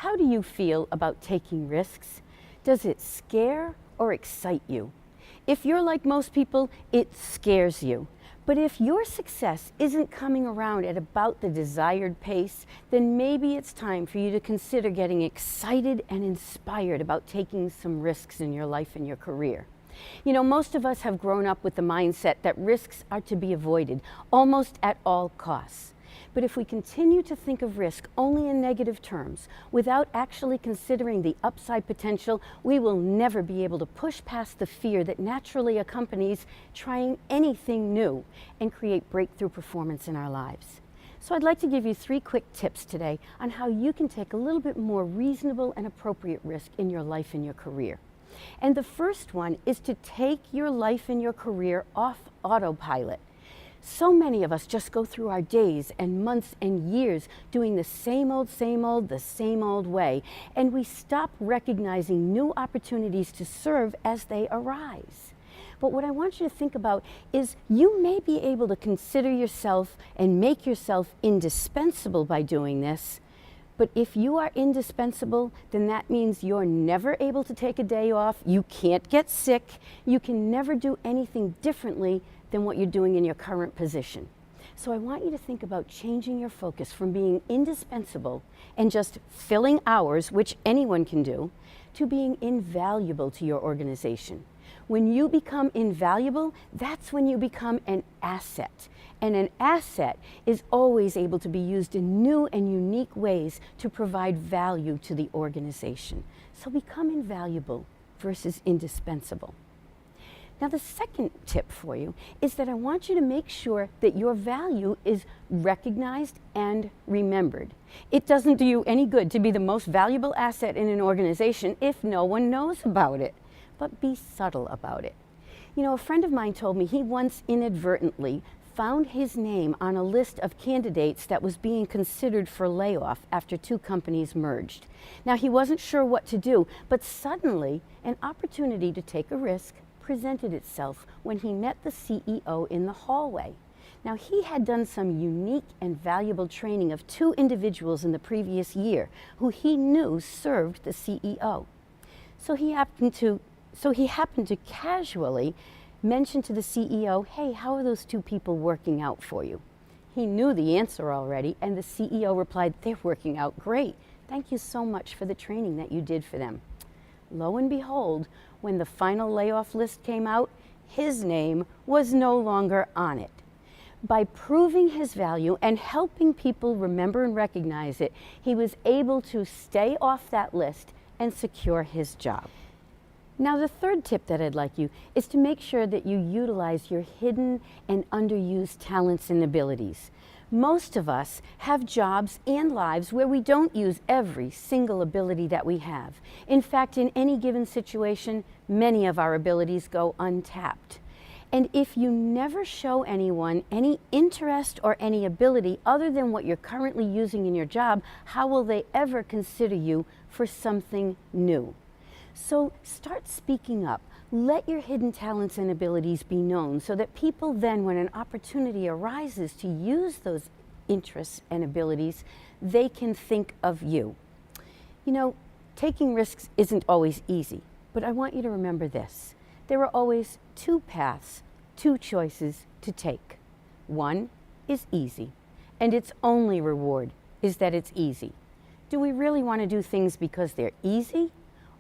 How do you feel about taking risks? Does it scare or excite you? If you're like most people, it scares you. But if your success isn't coming around at about the desired pace, then maybe it's time for you to consider getting excited and inspired about taking some risks in your life and your career. You know, most of us have grown up with the mindset that risks are to be avoided almost at all costs. But if we continue to think of risk only in negative terms, without actually considering the upside potential, we will never be able to push past the fear that naturally accompanies trying anything new and create breakthrough performance in our lives. So I'd like to give you 3 quick tips today on how you can take a little bit more reasonable and appropriate risk in your life and your career. And the first one is to take your life and your career off autopilot. So many of us just go through our days and months and years doing the same old way, and we stop recognizing new opportunities to serve as they arise. But what I want you to think about is you may be able to consider yourself and make yourself indispensable by doing this. But if you are indispensable, then that means you're never able to take a day off, you can't get sick, you can never do anything differently than what you're doing in your current position. So I want you to think about changing your focus from being indispensable and just filling hours, which anyone can do, to being invaluable to your organization. When you become invaluable, that's when you become an asset. And an asset is always able to be used in new and unique ways to provide value to the organization. So become invaluable versus indispensable. Now, the second tip for you is that I want you to make sure that your value is recognized and remembered. It doesn't do you any good to be the most valuable asset in an organization if no one knows about it, but be subtle about it. You know, a friend of mine told me he once inadvertently found his name on a list of candidates that was being considered for layoff after 2 companies merged. Now, he wasn't sure what to do, but suddenly an opportunity to take a risk presented itself when he met the CEO in the hallway. Now, he had done some unique and valuable training of 2 individuals in the previous year who he knew served the CEO. So he happened to casually mention to the CEO, "Hey, how are those 2 people working out for you?" He knew the answer already, and the CEO replied, "They're working out great. Thank you so much for the training that you did for them." Lo and behold, when the final layoff list came out, his name was no longer on it. By proving his value and helping people remember and recognize it, he was able to stay off that list and secure his job. Now, the third tip that I'd like you is to make sure that you utilize your hidden and underused talents and abilities. Most of us have jobs and lives where we don't use every single ability that we have. In fact, in any given situation, many of our abilities go untapped. And if you never show anyone any interest or any ability other than what you're currently using in your job, how will they ever consider you for something new? So start speaking up. Let your hidden talents and abilities be known so that people then, when an opportunity arises to use those interests and abilities, they can think of you. You know, taking risks isn't always easy, but I want you to remember this. There are always 2 paths, 2 choices to take. One is easy, and its only reward is that it's easy. Do we really want to do things because they're easy?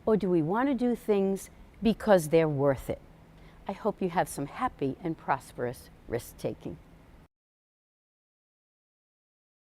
Or do we want to do things because they're worth it? I hope you have some happy and prosperous risk-taking.